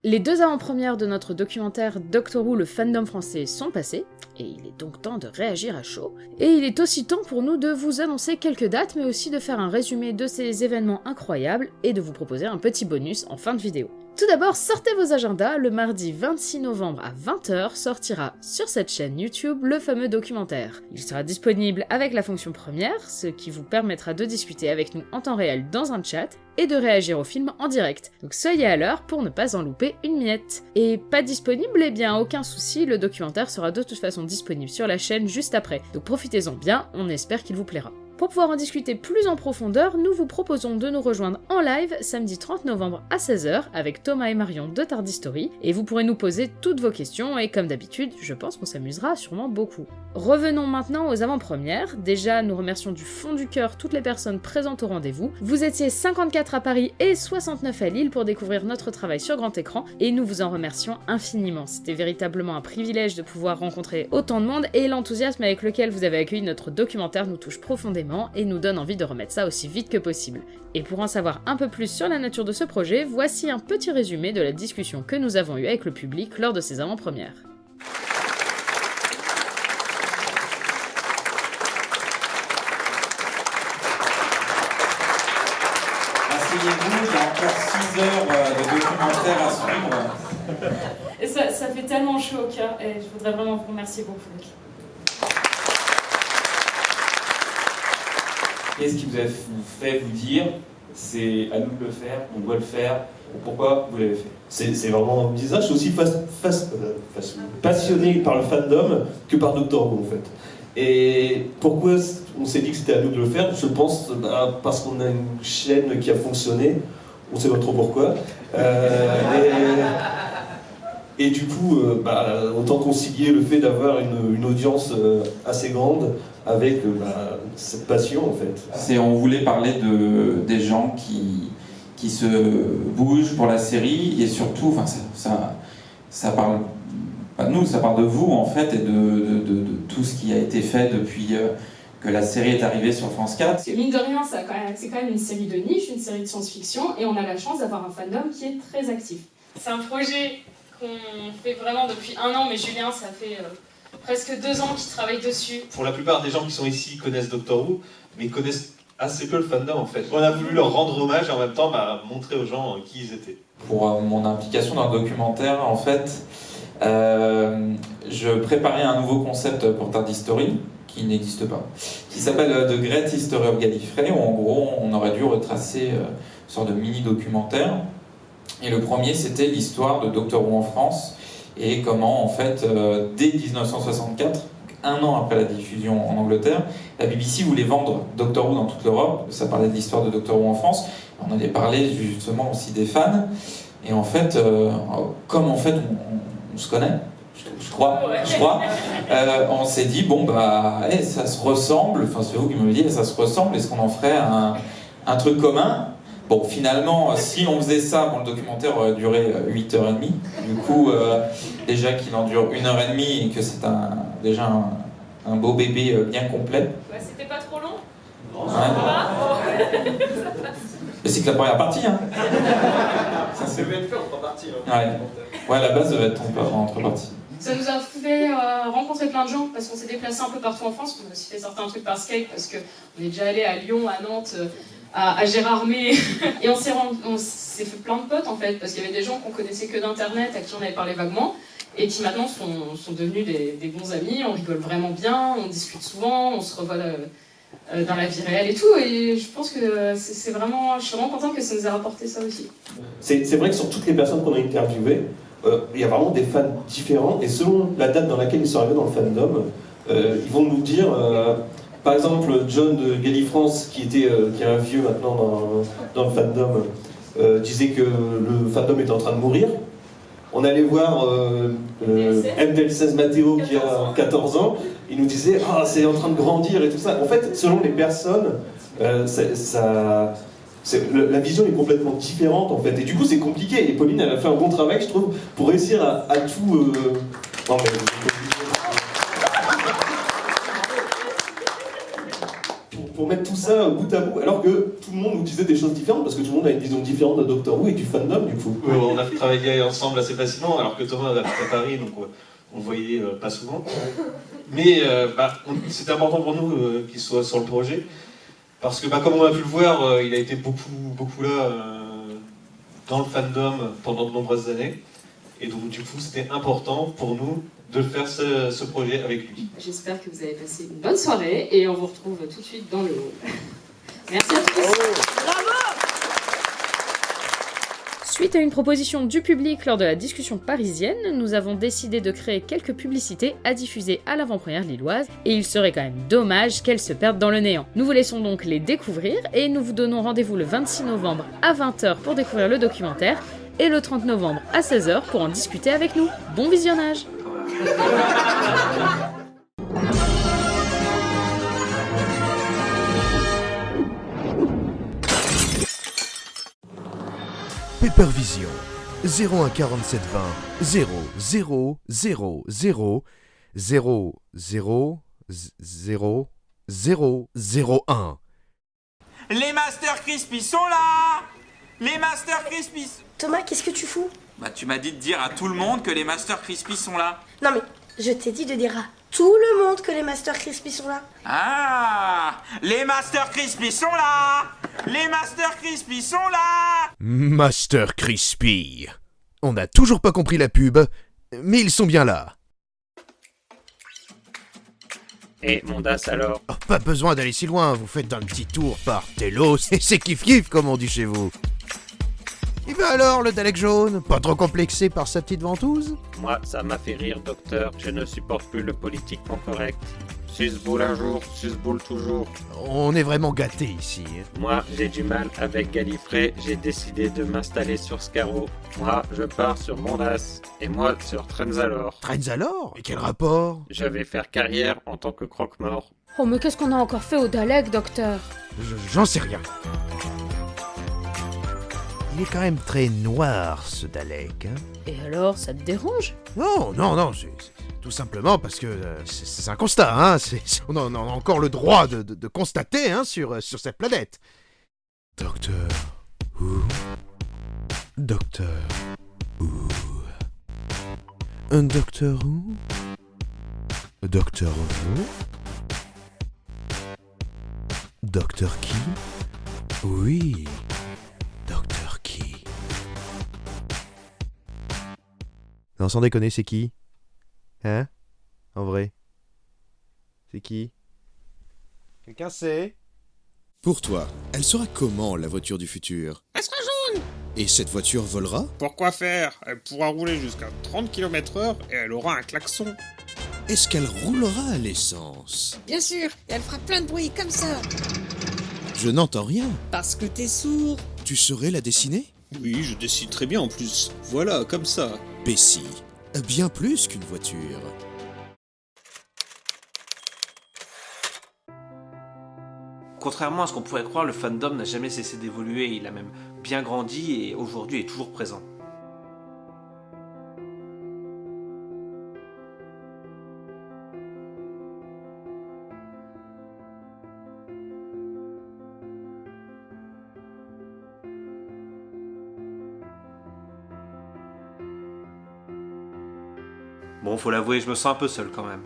Les 2 avant-premières de notre documentaire Doctor Who, le fandom français sont passées, et il est donc temps de réagir à chaud. Et il est aussi temps pour nous de vous annoncer quelques dates, mais aussi de faire un résumé de ces événements incroyables, et de vous proposer un petit bonus en fin de vidéo. Tout d'abord, sortez vos agendas, le mardi 26 novembre à 20 h sortira sur cette chaîne YouTube le fameux documentaire. Il sera disponible avec la fonction première, ce qui vous permettra de discuter avec nous en temps réel dans un chat, et de réagir au film en direct. Donc soyez à l'heure pour ne pas en louper une miette. Et pas disponible? Eh bien aucun souci, le documentaire sera de toute façon disponible sur la chaîne juste après. Donc profitez-en bien, on espère qu'il vous plaira. Pour pouvoir en discuter plus en profondeur, nous vous proposons de nous rejoindre en live samedi 30 novembre à 16 h avec Thomas et Marion de Tardy Story, et vous pourrez nous poser toutes vos questions, et comme d'habitude, je pense qu'on s'amusera sûrement beaucoup. Revenons maintenant aux avant-premières. Déjà, nous remercions du fond du cœur toutes les personnes présentes au rendez-vous. Vous étiez 54 à Paris et 69 à Lille pour découvrir notre travail sur grand écran, et nous vous en remercions infiniment. C'était véritablement un privilège de pouvoir rencontrer autant de monde, et l'enthousiasme avec lequel vous avez accueilli notre documentaire nous touche profondément et nous donne envie de remettre ça aussi vite que possible. Et pour en savoir un peu plus sur la nature de ce projet, voici un petit résumé de la discussion que nous avons eue avec le public lors de ces avant-premières. Asseyez-vous, il y a encore 6 heures de documentaire à suivre. Et ça fait tellement chaud au cœur, et je voudrais vraiment vous remercier beaucoup. Qu'est-ce qui vous a fait vous dire c'est à nous de le faire, on doit le faire, pourquoi vous l'avez fait? C'est vraiment bizarre, je suis aussi passionné par le fandom que par Doctor Who en fait. Et pourquoi on s'est dit que c'était à nous de le faire? Je pense parce qu'on a une chaîne qui a fonctionné, on ne sait pas trop pourquoi. Et du coup, autant concilier le fait d'avoir une audience assez grande avec cette passion en fait. On voulait parler des gens qui se bougent pour la série, et surtout, ça parle pas de nous, ça parle de vous en fait, et de tout ce qui a été fait depuis que la série est arrivée sur France 4. Parce que mine de rien, c'est quand même une série de niche, une série de science-fiction, et on a la chance d'avoir un fandom qui est très actif. C'est un projet qu'on fait vraiment depuis 1 an, mais Julien, ça fait presque 2 ans qu'il travaille dessus. Pour la plupart des gens qui sont ici connaissent Doctor Who, mais connaissent assez peu le fandom en fait. On a voulu leur rendre hommage et en même temps montrer aux gens qui ils étaient. Pour mon implication dans le documentaire, en fait, je préparais un nouveau concept pour Tardy Story, qui n'existe pas, qui s'appelle The Great History of Gallifrey, où en gros on aurait dû retracer une sorte de mini-documentaire. Et le premier, c'était l'histoire de Doctor Who en France, et comment, en fait, dès 1964, 1 an après la diffusion en Angleterre, la BBC voulait vendre Doctor Who dans toute l'Europe. Ça parlait de l'histoire de Doctor Who en France. On allait parler justement aussi des fans. Et en fait, comme en fait on se connaît, je crois, on s'est dit, ça se ressemble, enfin c'est vous qui me le dites, ça se ressemble, est-ce qu'on en ferait un truc commun? Bon, finalement, si on faisait ça, le documentaire aurait duré 8h30. Du coup, déjà qu'il en dure 1h30 et que c'est déjà un beau bébé bien complet. Ouais, c'était pas trop long? Ouais. Mais c'est que la première partie, hein. Ça devait être fait en 3 parties. Ouais, la base devait être en 3 parties. Ça nous a fait rencontrer plein de gens, parce qu'on s'est déplacé un peu partout en France. On a aussi fait certains trucs par Skype, parce qu'on est déjà allé à Lyon, à Nantes, à Gérardmer, et on s'est fait plein de potes en fait, parce qu'il y avait des gens qu'on connaissait que d'internet, à qui on avait parlé vaguement, et qui maintenant sont devenus des bons amis. On rigole vraiment bien, on discute souvent, on se revoit dans la vie réelle et tout, et je pense que je suis vraiment contente que ça nous ait rapporté ça aussi. C'est vrai que sur toutes les personnes qu'on a interviewées, il y a vraiment des fans différents, et selon la date dans laquelle ils sont arrivés dans le fandom, ils vont nous dire... Par exemple, John de Gallifrance, qui est un vieux maintenant dans le fandom, disait que le fandom était en train de mourir. On allait voir MDL16 Matteo qui a 14 ans, il nous disait « Ah, c'est en train de grandir » et tout ça. En fait, selon les personnes, la vision est complètement différente en fait. Et du coup, c'est compliqué. Et Pauline, elle a fait un bon travail, je trouve, pour réussir à tout... pour mettre tout ça bout à bout, alors que tout le monde nous disait des choses différentes, parce que tout le monde a une vision différente de Doctor Who et du fandom, du coup. On a travaillé ensemble assez facilement, alors que Thomas habite à Paris, donc on le voyait pas souvent. Mais c'était important pour nous qu'il soit sur le projet, parce que comme on a pu le voir, il a été beaucoup là dans le fandom pendant de nombreuses années. Et donc du coup, c'était important pour nous de faire ce projet avec lui. J'espère que vous avez passé une bonne soirée et on vous retrouve tout de suite dans le hall. Merci à tous. Suite à une proposition du public lors de la discussion parisienne, nous avons décidé de créer quelques publicités à diffuser à l'avant-première lilloise, et il serait quand même dommage qu'elles se perdent dans le néant. Nous vous laissons donc les découvrir, et nous vous donnons rendez-vous le 26 novembre à 20h pour découvrir le documentaire, et le 30 novembre à 16h pour en discuter avec nous. Bon visionnage! Peppervision 01 47 20 0 0 0 0 0 0 0 0 0 1. Les Master Crispy sont là! Les Master Crispy... Thomas, qu'est-ce que tu fous? Bah tu m'as dit de dire à tout le monde que les Master Crispy sont là. Non mais, je t'ai dit de dire à tout le monde que les Master Crispy sont là. Ah! Les Master Crispy sont là! Les Master Crispy sont là! Master Crispy. On n'a toujours pas compris la pub, mais ils sont bien là. Et mon DAS alors? Oh, pas besoin d'aller si loin, vous faites un petit tour par Telos et c'est kiff-kiff comme on dit chez vous. Et ben alors, le Dalek jaune, pas trop complexé par sa petite ventouse? Moi, ça m'a fait rire, docteur. Je ne supporte plus le politiquement correct. Susboule un jour, susboule toujours. On est vraiment gâtés ici. Moi, j'ai du mal avec Gallifrey. J'ai décidé de m'installer sur Scarrow. Moi, je pars sur Mondas. Et moi, sur Trenzalore. Trenzalore? Et quel rapport? Je vais faire carrière en tant que croque-mort. Oh mais qu'est-ce qu'on a encore fait au Dalek, docteur? J'en sais rien. Il est quand même très noir, ce Dalek. Hein. Et alors, ça te dérange? Non, c'est tout simplement parce que c'est un constat. Hein, on a encore le droit de constater hein, sur cette planète. Docteur Who. Docteur Who. Un Docteur Who. Docteur Who. Docteur qui? Oui. Docteur qui? Non, sans déconner, c'est qui? Hein? En vrai? C'est qui? Quelqu'un sait? Pour toi, elle sera comment, la voiture du futur? Elle sera jaune! Et cette voiture volera? Pourquoi faire? Elle pourra rouler jusqu'à 30 km/h et elle aura un klaxon. Est-ce qu'elle roulera à l'essence? Bien sûr, et elle fera plein de bruit comme ça. Je n'entends rien. Parce que t'es sourd. Tu saurais la dessiner? Oui, je dessine très bien en plus. Voilà, comme ça. Bessie, bien plus qu'une voiture. Contrairement à ce qu'on pourrait croire, le fandom n'a jamais cessé d'évoluer, il a même bien grandi et aujourd'hui est toujours présent. Bon, faut l'avouer, je me sens un peu seul quand même.